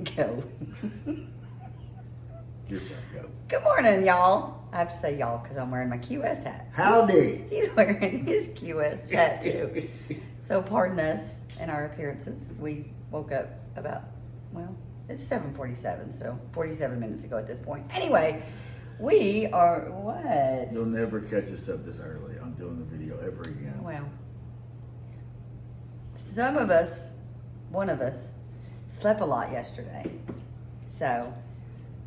Go. Your turn, go. Good morning, y'all. I have to say y'all because I'm wearing my Key West hat. Howdy. He's wearing his Key West hat too. So pardon us and our appearances. We woke up about, well, it's 7:47, so 47 minutes ago at this point. Anyway, we are, what? You'll never catch us up this early on doing the video ever again. Well, some of us, one of us, slept a lot yesterday. So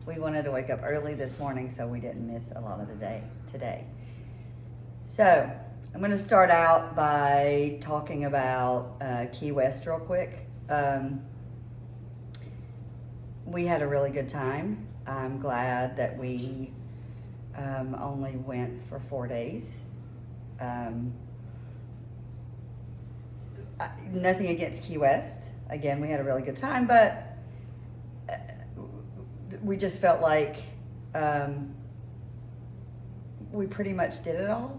we wanted to wake up early this morning so we didn't miss a lot of the day today. So I'm going to start out by talking about Key West real quick. We had a really good time. I'm glad that we only went for 4 days. Nothing against Key West. Again, we had a really good time, but we just felt like we pretty much did it all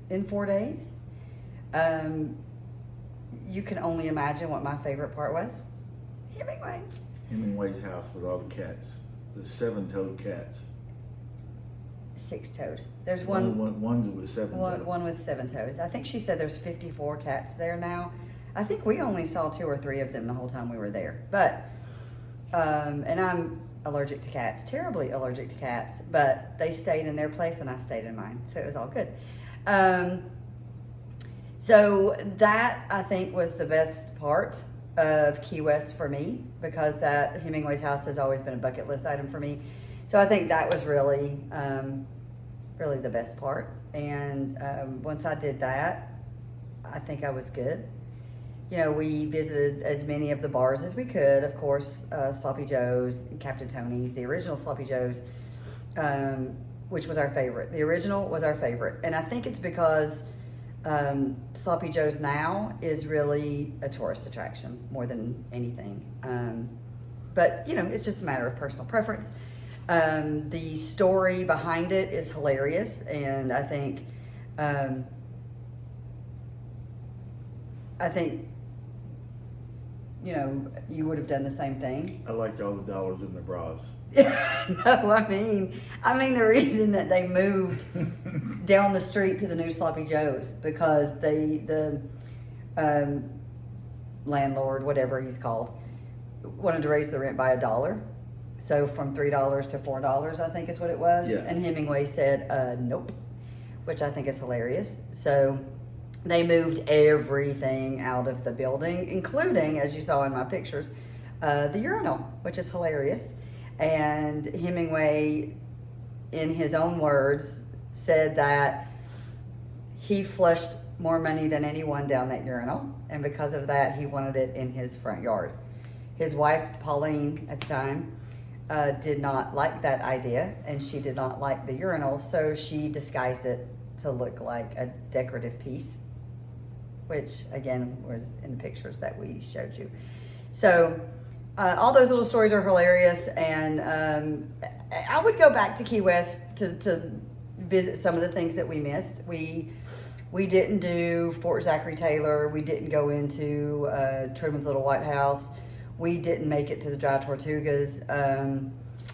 in 4 days. You can only imagine what my favorite part was. Hemingway. Hemingway's house with all the cats. The 7-toed cats. 6-toed. There's one with 7 toes. one with 7 toes. I think she said there's 54 cats there now. I think we only saw 2 or 3 of them the whole time we were there. But, and I'm allergic to cats, terribly allergic to cats, but they stayed in their place and I stayed in mine. So it was all good. So that I think was the best part of Key West for me, because that Hemingway's house has always been a bucket list item for me. So I think that was really, really the best part. And once I did that, I think I was good. You know, we visited as many of the bars as we could. Of course, Sloppy Joe's, Captain Tony's, the original Sloppy Joe's, which was our favorite. The original was our favorite. And I think it's because Sloppy Joe's now is really a tourist attraction more than anything. But, you know, it's just a matter of personal preference. The story behind it is hilarious. And I think, you know, you would have done the same thing. I liked all the dollars in the bras. No, I mean the reason that they moved down the street to the new Sloppy Joe's because the landlord, whatever he's called, wanted to raise the rent by $1. So from $3 to $4, I think is what it was. Yeah. And Hemingway said, nope, which I think is hilarious. So they moved everything out of the building, including, as you saw in my pictures, the urinal, which is hilarious. And Hemingway, in his own words, said that he flushed more money than anyone down that urinal. And because of that, he wanted it in his front yard. His wife, Pauline, at the time, did not like that idea, and she did not like the urinal, so she disguised it to look like a decorative piece, which again was in the pictures that we showed you. So all those little stories are hilarious, and I would go back to Key West to visit some of the things that we missed. We didn't do Fort Zachary Taylor. We didn't go into Truman's Little White House. We didn't make it to the Dry Tortugas.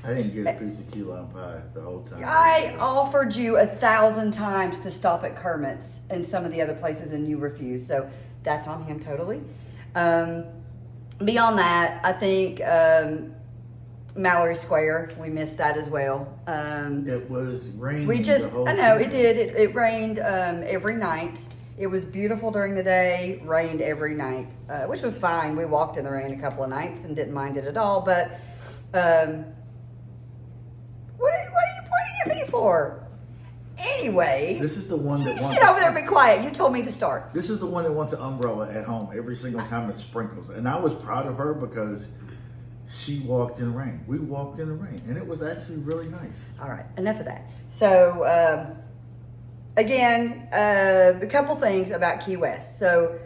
I didn't get a piece of key lime pie the whole time. I offered you 1,000 times to stop at Kermit's and some of the other places, and you refused. So that's on him totally. Beyond that, I think Mallory Square, we missed that as well. It was raining I know, time. it did. It rained every night. It was beautiful during the day, rained every night, which was fine. We walked in the rain a couple of nights and didn't mind it at all. But what are you pointing at me for? Anyway, This is the one that you wants sit over there and be quiet. You told me to start. This is the one that wants an umbrella at home every single time it sprinkles. And I was proud of her because she walked in the rain. We walked in the rain, and it was actually really nice. All right, enough of that. So, again, a couple things about Key West. So,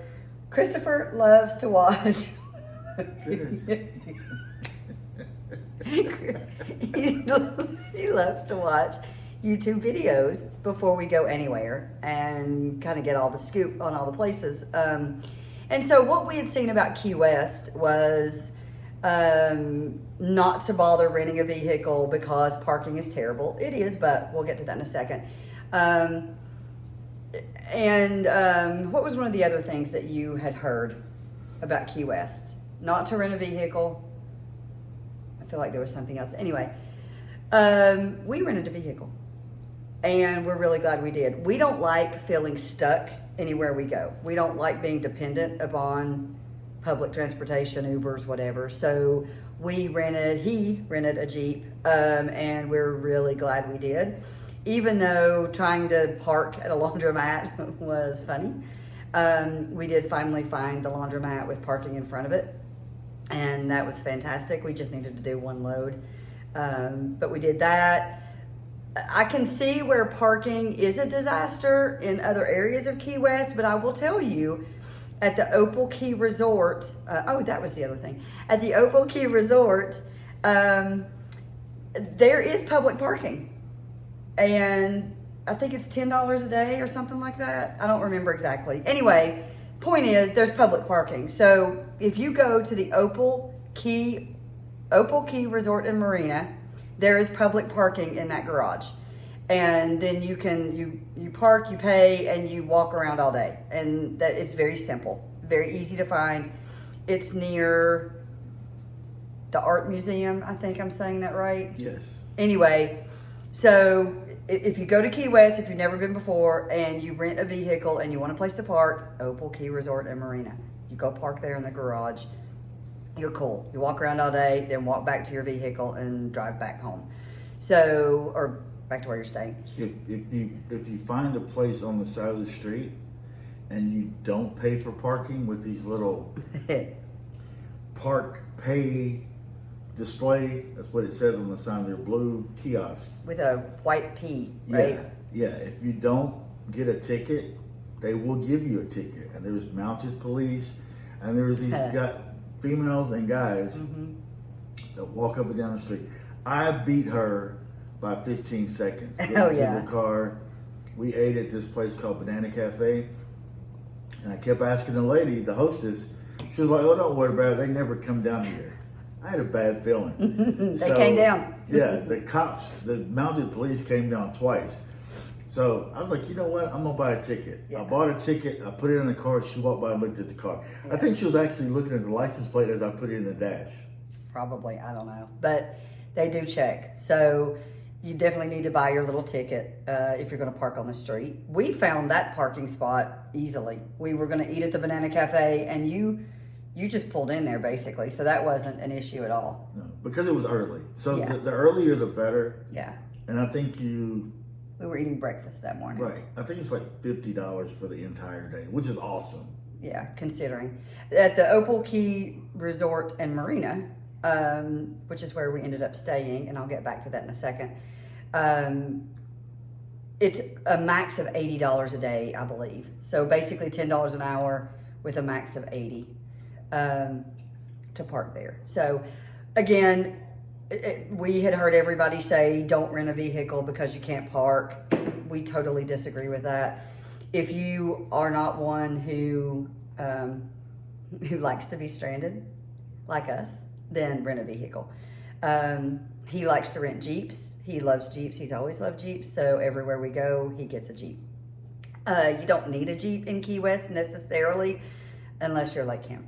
Christopher loves to watch. he loves to watch YouTube videos before we go anywhere and kind of get all the scoop on all the places. And so what we had seen about Key West was not to bother renting a vehicle because parking is terrible. It is, but we'll get to that in a second. What was one of the other things that you had heard about Key West? Not to rent a vehicle. I feel like there was something else. Anyway, we rented a vehicle, and we're really glad we did. We don't like feeling stuck anywhere we go. We don't like being dependent upon public transportation, Ubers, whatever. So he rented a Jeep, and we're really glad we did. Even though trying to park at a laundromat was funny, we did finally find the laundromat with parking in front of it, and that was fantastic. We just needed to do one load, but we did that. I can see where parking is a disaster in other areas of Key West, but I will tell you, at the Opal Key Resort, that was the other thing. At the Opal Key Resort, there is public parking. And I think it's $10 a day or something like that. I don't remember exactly. Anyway, point is, there's public parking. So if you go to the Opal Key Resort and Marina, there is public parking in that garage. And then you park, you pay, and you walk around all day. And that it's very simple, very easy to find. It's near the Art Museum. I think I'm saying that right. Yes. Anyway, so if you go to Key West, if you've never been before, and you rent a vehicle and you want a place to park, Opal Key Resort and Marina. You go park there in the garage. You're cool. You walk around all day, then walk back to your vehicle and drive back home. So, or back to where you're staying. If you find a place on the side of the street and you don't pay for parking with these little park pay display, that's what it says on the sign, their blue kiosk. With a white P, right? Yeah. If you don't get a ticket, they will give you a ticket. And there's mounted police, and there's these females and guys that walk up and down the street. I beat her by 15 seconds. Get into the car. We ate at this place called Banana Cafe, and I kept asking the lady, the hostess. She was like, "Oh, don't worry about it. They never come down here." I had a bad feeling. They came down. Yeah, the cops, the mounted police came down twice. So I was like, you know what? I'm gonna buy a ticket. Yeah. I bought a ticket. I put it in the car. She walked by and looked at the car. Yeah. I think she was actually looking at the license plate as I put it in the dash. Probably, I don't know, but they do check. So you definitely need to buy your little ticket if you're going to park on the street. We found that parking spot easily. We were going to eat at the Banana Cafe, and you just pulled in there basically, so that wasn't an issue at all. No, because it was early. So the earlier the better. Yeah. And I think we were eating breakfast that morning. Right. I think it's like $50 for the entire day, which is awesome. Yeah, considering. At the Opal Key Resort and Marina, which is where we ended up staying, and I'll get back to that in a second. It's a max of $80 a day, I believe. So basically $10 an hour with a max of $80 to park there. So again, we had heard everybody say don't rent a vehicle because you can't park. We totally disagree with that. If you are not one who likes to be stranded like us, then rent a vehicle. He likes to rent Jeeps. He loves Jeeps. He's always loved Jeeps. So everywhere we go, he gets a Jeep. You don't need a Jeep in Key West necessarily unless you're like him.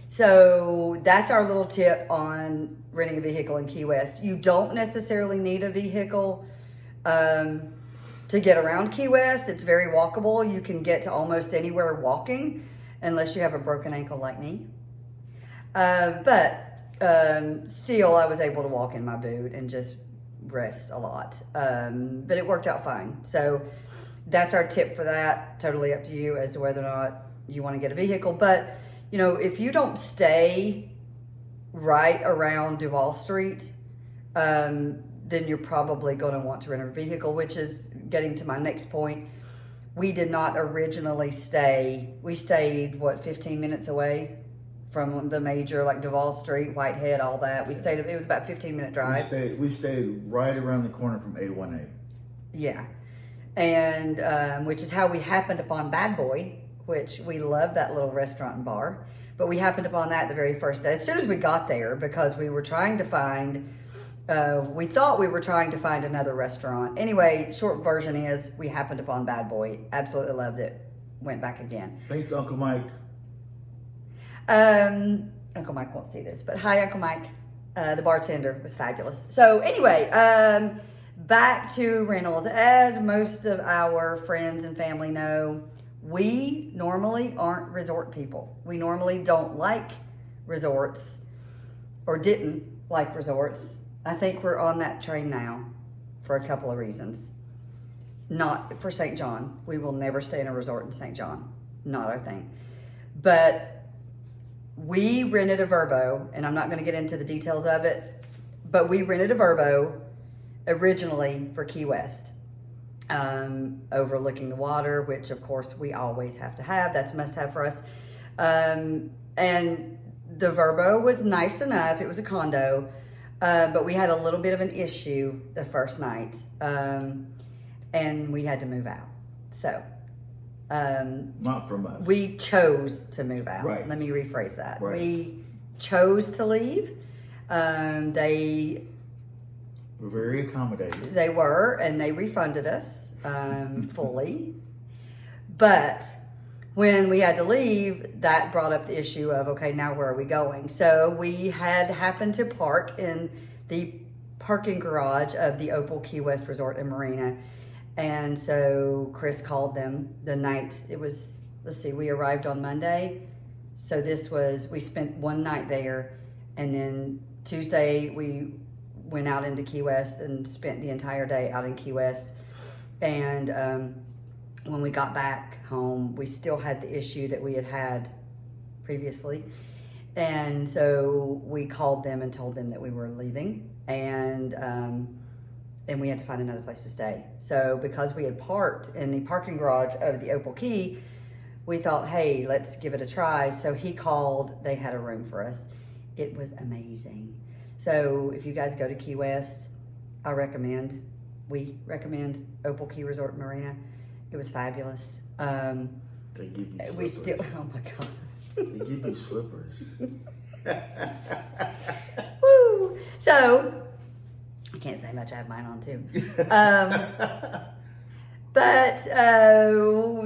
So that's our little tip on renting a vehicle in Key West. You don't necessarily need a vehicle to get around Key West. It's very walkable. You can get to almost anywhere walking unless you have a broken ankle like me. But still, I was able to walk in my boot and just rest a lot. But it worked out fine. So that's our tip for that. Totally up to you as to whether or not you want to get a vehicle. But, you know, if you don't stay right around Duval Street, then you're probably going to want to rent a vehicle, which is getting to my next point. We did not originally stay. We stayed, 15 minutes away from the major, like Duval Street, Whitehead, all that. We stayed, it was about a 15-minute drive. We stayed right around the corner from A1A. Yeah. And, which is how we happened upon Bad Boy, which we love that little restaurant and bar. But we happened upon that the very first day, as soon as we got there, because we were trying to find, we thought we were trying to find another restaurant. Anyway, short version is we happened upon Bad Boy, absolutely loved it, went back again. Thanks, Uncle Mike. Uncle Mike won't see this, but hi, Uncle Mike. The bartender was fabulous. So anyway, back to rentals. As most of our friends and family know, we normally aren't resort people. We normally don't like resorts, or didn't like resorts. I think we're on that train now for a couple of reasons. Not for St. John. We will never stay in a resort in St. John. Not our thing. But we rented a Verbo, and I'm not going to get into the details of it, but we rented a Verbo originally for Key West, overlooking the water, which of course we always have to have. That's a must have for us. And the Verbo was nice enough. It was a condo, but we had a little bit of an issue the first night, and we had to move out. So Not from us. we chose to move out. Right. Let me rephrase that. Right. We chose to leave. They We're very accommodating. They were, and they refunded us fully. But when we had to leave, that brought up the issue of, okay, now where are we going? So we had happened to park in the parking garage of the Opal Key West Resort and Marina. And so Chris called them the night it was, let's see, we arrived on Monday. So we spent one night there, and then Tuesday we went out into Key West and spent the entire day out in Key West. And when we got back home, we still had the issue that we had had previously. And so we called them and told them that we were leaving, and we had to find another place to stay. So because we had parked in the parking garage of the Opal Key, we thought, hey, let's give it a try. So he called, they had a room for us. It was amazing. So if you guys go to Key West, we recommend Opal Key Resort and Marina. It was fabulous. They give you slippers. Oh my God. They give you slippers. Woo! So, I can't say much, I have mine on too. But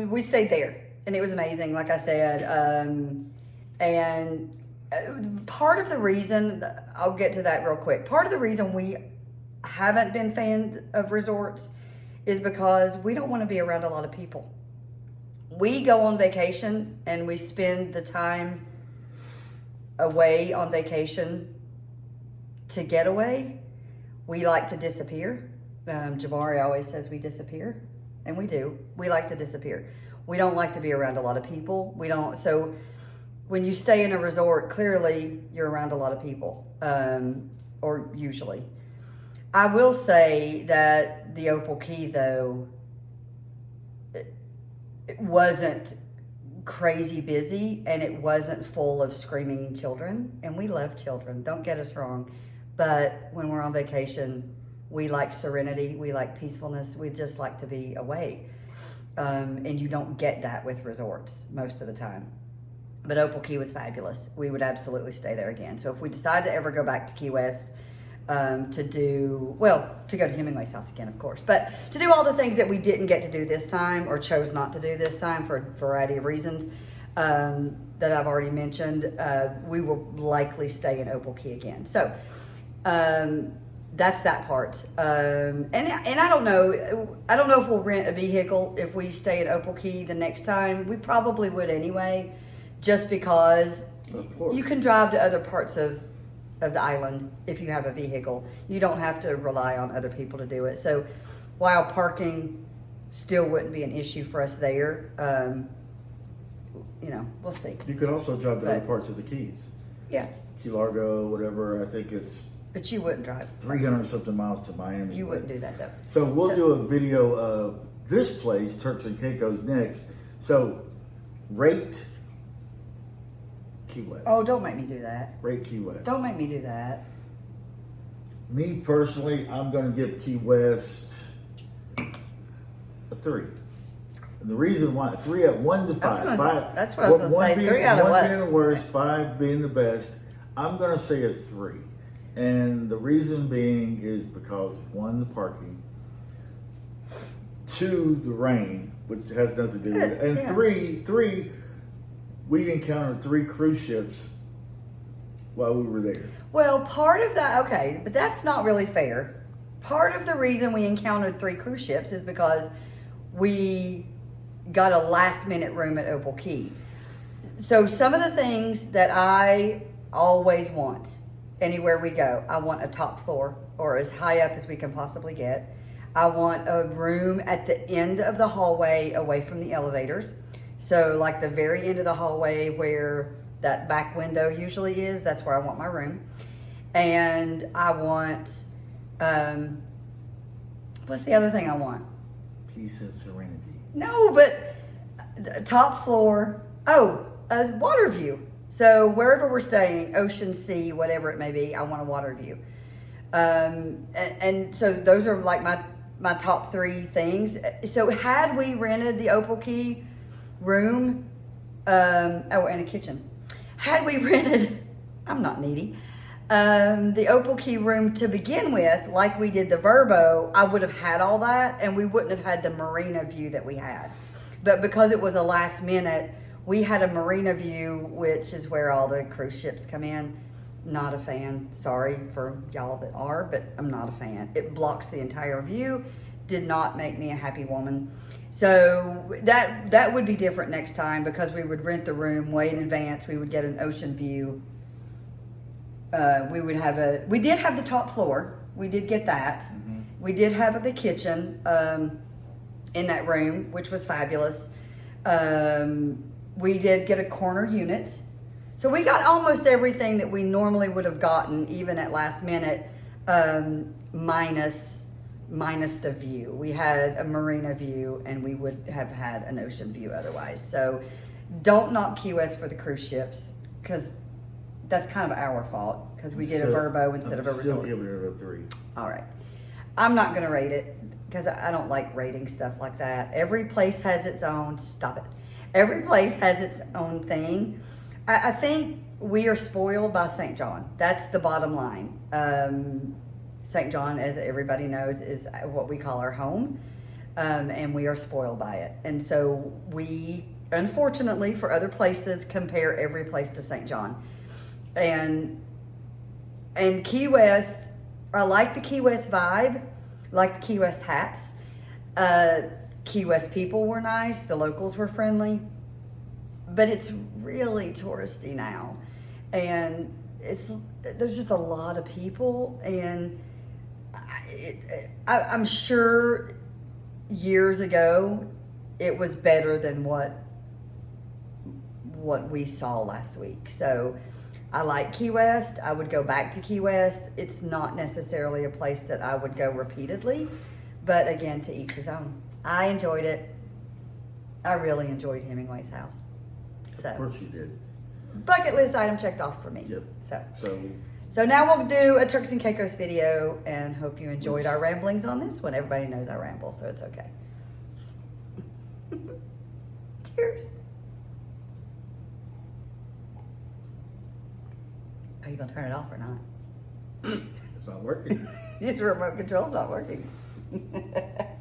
we stayed there, and it was amazing, like I said. And part of the reason, I'll get to that real quick, part of the reason we haven't been fans of resorts is because we don't want to be around a lot of people. We go on vacation and we spend the time away on vacation to get away. We like to disappear. Jamari always says we disappear, and we do. We like to disappear. We don't like to be around a lot of people. So when you stay in a resort, clearly you're around a lot of people, or usually. I will say that the Opal Key, though, it wasn't crazy busy, and it wasn't full of screaming children. And we love children, don't get us wrong. But when we're on vacation, we like serenity, we like peacefulness, we just like to be away. And you don't get that with resorts most of the time. But Opal Key was fabulous. We would absolutely stay there again. So if we decide to ever go back to Key West, to go to Hemingway's house again, of course, but to do all the things that we didn't get to do this time, or chose not to do this time for a variety of reasons that I've already mentioned, we will likely stay in Opal Key again. So that's that part. And I don't know if we'll rent a vehicle if we stay at Opal Key the next time. We probably would anyway, just because you can drive to other parts of the island if you have a vehicle. You don't have to rely on other people to do it. So while parking still wouldn't be an issue for us there, we'll see. You could also drive to other parts of the Keys. Yeah. Key Largo, whatever. I think it's But you wouldn't drive. 300 something miles to Miami. You wouldn't do that though. So we'll do a video of this place, Turks and Caicos, next. So rate Key West. Oh, don't make me do that. Rate Key West. Don't make me do that. Me personally, I'm going to give Key West a 3. And the reason why, 1 to 5. That's what I was gonna say, being, 3 out of one what? being the worst, 5 being the best. I'm gonna say a 3. And the reason being is because 1, the parking, 2, the rain, which has nothing to do with it. And Yeah. three, we encountered 3 cruise ships while we were there. Well, part of that, okay, but that's not really fair. Part of the reason we encountered 3 cruise ships is because we got a last minute room at Opal Key. So some of the things that I always want anywhere we go, I want a top floor or as high up as we can possibly get. I want a room at the end of the hallway away from the elevators. So like the very end of the hallway where that back window usually is, that's where I want my room. And I want, what's the other thing I want? Peace and serenity. No, but top floor. Oh, a water view. So wherever we're staying, ocean, sea, whatever it may be, I want a water view. And so those are like my top 3 things. So had we rented the Opal Key room, and a kitchen. Had we rented, I'm not needy, the Opal Key room to begin with, like we did the Verbo, I would have had all that and we wouldn't have had the marina view that we had. But because it was a last minute, we had a marina view, which is where all the cruise ships come in. Not a fan. Sorry for y'all that are, but I'm not a fan. It blocks the entire view. Did not make me a happy woman. So that would be different next time because we would rent the room way in advance. We would get an ocean view. We did have the top floor. We did get that. Mm-hmm. We did have the kitchen in that room, which was fabulous. We did get a corner unit. So we got almost everything that we normally would have gotten, even at last minute, minus the view. We had a marina view and we would have had an ocean view otherwise. So don't knock Key West for the cruise ships because that's kind of our fault because we did a Verbo instead of a resort. Still giving it a 3. All right. I'm not going to rate it because I don't like rating stuff like that. Every place has its own, stop it. Every place has its own thing. I think we are spoiled by St. John. That's the bottom line. St. John, as everybody knows, is what we call our home, and we are spoiled by it. And so we, unfortunately, for other places, compare every place to St. John. And Key West, I like the Key West vibe, like the Key West hats. Key West people were nice, the locals were friendly, but it's really touristy now, and there's just a lot of people, and I'm sure years ago it was better than what we saw last week. So I like Key West. I would go back to Key West. It's not necessarily a place that I would go repeatedly, but again, to each his own. I enjoyed it. I really enjoyed Hemingway's house. Of course you did. Bucket list item checked off for me. Yep. So So now we'll do a Turks and Caicos video, and hope you enjoyed our ramblings on this one. Everybody knows I ramble, so it's okay. Cheers. Are you gonna turn it off or not? it's not working. This remote control's not working.